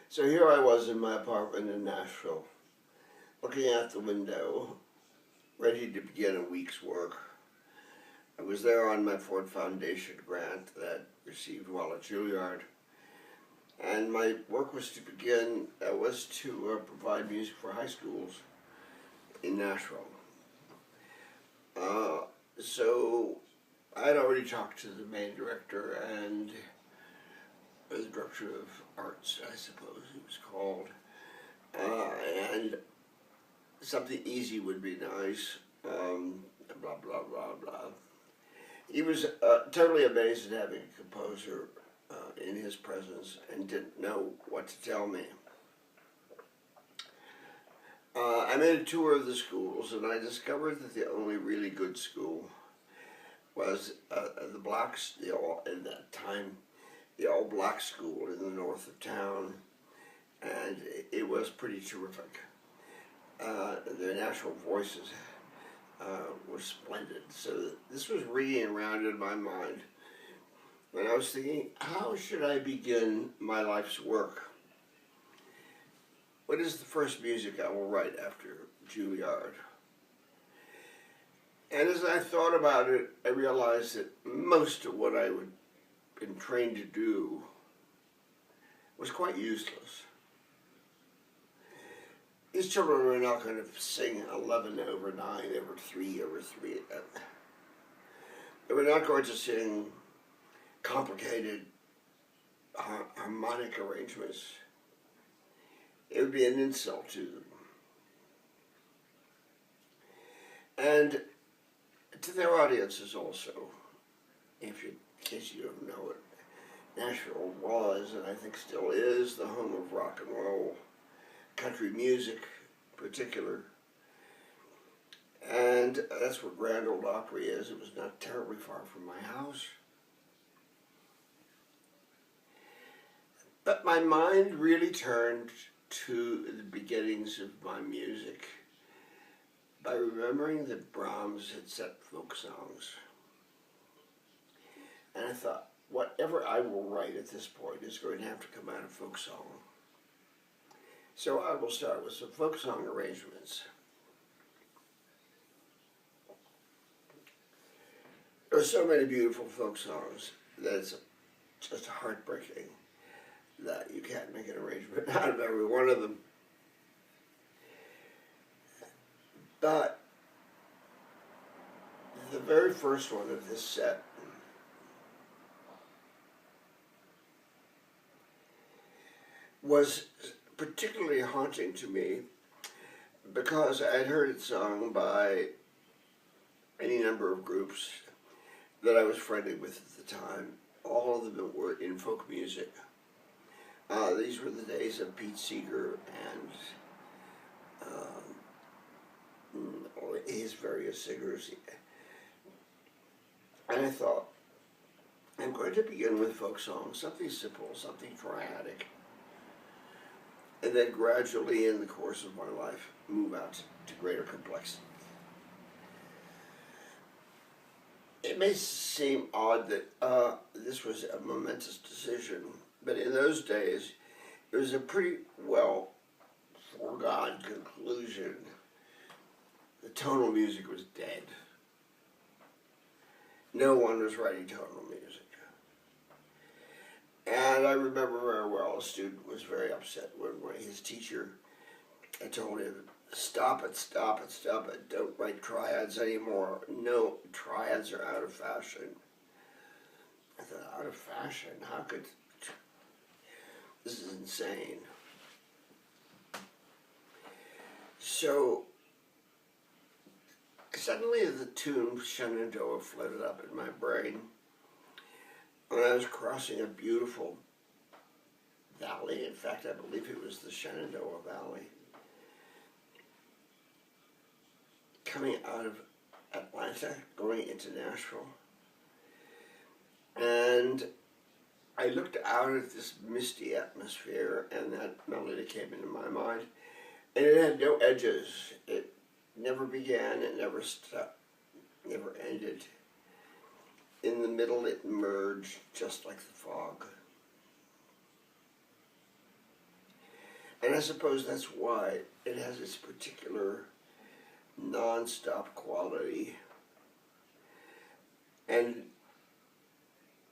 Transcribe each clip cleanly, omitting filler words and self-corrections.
So here I was in my apartment in Nashville, looking out the window, ready to begin a week's work. I was there on my Ford Foundation grant that I received while at Juilliard, and my work was to provide music for high schools in Nashville. So I had already talked to the main director and the director of arts, I suppose he was called, and something easy would be nice, blah, blah, blah, blah. He was totally amazed at having a composer in his presence and didn't know what to tell me. I made a tour of the schools, and I discovered that the only really good school was the blacks, in that time, the all-black school in the north of town, and it was pretty terrific. Their natural voices were splendid. So this was ringing around in my mind when I was thinking, how should I begin my life's work? What is the first music I will write after Juilliard? And as I thought about it, I realized that most of what I had been trained to do was quite useless. These children are not going to sing 11 over 9 over 3 over 3. They were not going to sing complicated harmonic arrangements. It would be an insult to them. And to their audiences also, in case you don't know it, Nashville was, and I think still is, the home of rock and roll, country music in particular. And that's where Grand Ole Opry is. It was not terribly far from my house. But my mind really turned to the beginnings of my music by remembering that Brahms had set folk songs. And I thought, whatever I will write at this point is going to have to come out of folk song. So I will start with some folk song arrangements. There are so many beautiful folk songs that it's just heartbreaking that you can't make an arrangement out of every one of them. But the very first one of this set was particularly haunting to me because I had heard it sung by any number of groups that I was friendly with at the time. All of them were in folk music. These were the days of Pete Seeger and his various singers. And I thought, I'm going to begin with folk songs, something simple, something triadic, and then gradually in the course of my life move out to greater complexity. It may seem odd that this was a momentous decision, but in those days it was a pretty well foregone conclusion. The tonal music was dead. No one was writing tonal music. And I remember very well a student was very upset when his teacher had told him, stop it, stop it, stop it, don't write triads anymore. No, triads are out of fashion. I thought, out of fashion? How could... This is insane. So, suddenly the tune Shenandoah floated up in my brain when I was crossing a beautiful valley. In fact, I believe it was the Shenandoah Valley, coming out of Atlanta, going into Nashville. And I looked out at this misty atmosphere, and that melody came into my mind. And it had no edges. It never began, it never stopped, never ended. In the middle, it merged just like the fog. And I suppose that's why it has its particular non-stop quality and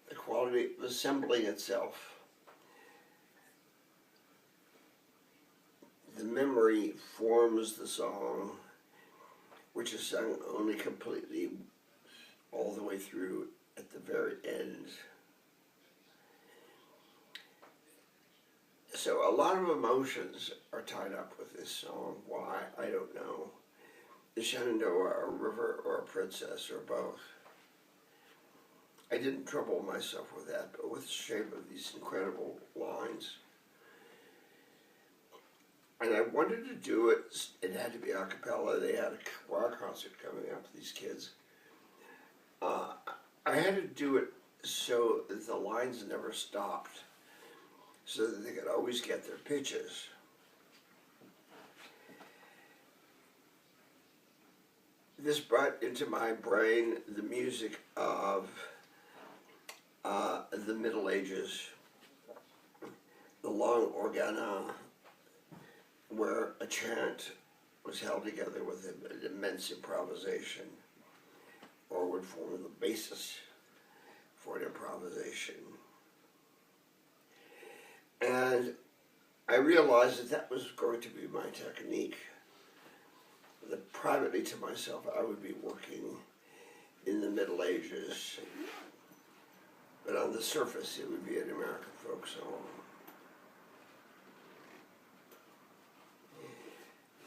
the quality of assembling itself. The memory forms the song, which is sung only completely all the way through at the very end. So a lot of emotions are tied up with this song. Why? I don't know. The Shenandoah, a river, or a princess, or both. I didn't trouble myself with that, but with the shape of these incredible lines. And I wanted to do it, it had to be a cappella. They had a choir concert coming up, these kids. I had to do it so that the lines never stopped, so that they could always get their pitches. This brought into my brain the music of the Middle Ages, the long organa, where a chant was held together with an immense improvisation, or would form the basis for an improvisation. And I realized that that was going to be my technique. That privately to myself, I would be working in the Middle Ages, but on the surface, it would be an American folk song.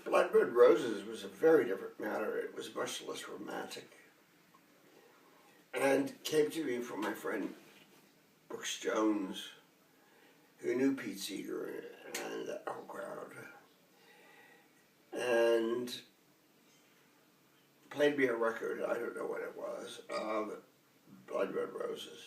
Blood Red Roses was a very different matter. It was much less romantic, and came to me from my friend Brooks Jones, who knew Pete Seeger and that whole crowd, and played me a record, I don't know what it was, of Blood Red Roses.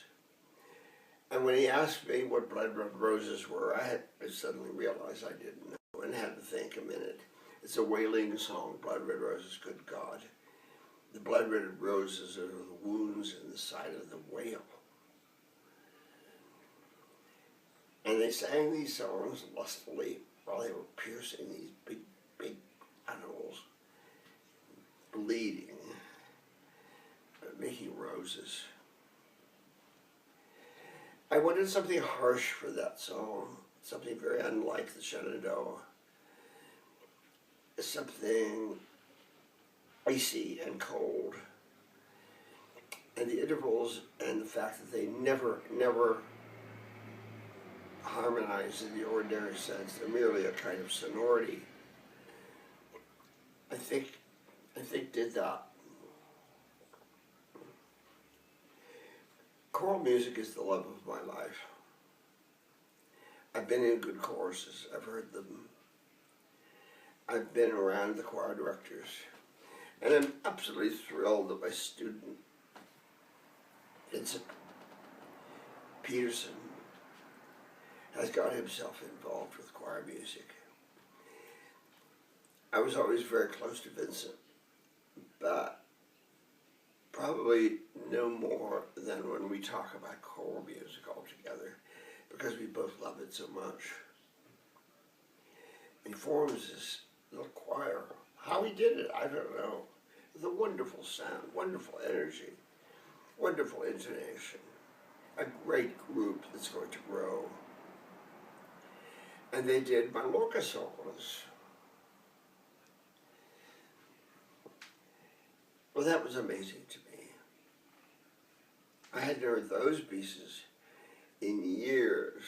And when he asked me what Blood Red Roses were, I suddenly realized I didn't know and had to think a minute. It's a wailing song, Blood Red Roses, good God. The blood red roses are the wounds in the side of the whale. And they sang these songs lustfully while they were piercing these big, big animals, bleeding, but making roses. I wanted something harsh for that song, something very unlike the Shenandoah, something icy and cold. And the intervals and the fact that they never harmonize in the ordinary sense, they're merely a kind of sonority, I think did that. Choral music is the love of my life. I've been in good choruses, I've heard them. I've been around the choir directors, and I'm absolutely thrilled that my student, Vincent Peterson, has got himself involved with choir music. I was always very close to Vincent, but probably no more than when we talk about choral music altogether, because we both love it so much. He forms this little choir. How he did it, I don't know. The wonderful sound, wonderful energy, wonderful intonation. A great group that's going to grow. And they did my Lorca songs. Well, that was amazing to me. I hadn't heard those pieces in years.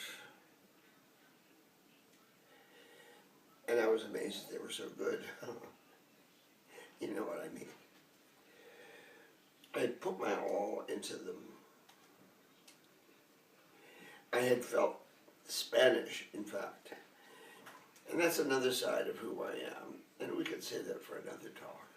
And I was amazed they were so good. You know what I mean. I had put my all into them. I had felt Spanish, in fact. And that's another side of who I am. And we could say that for another talk.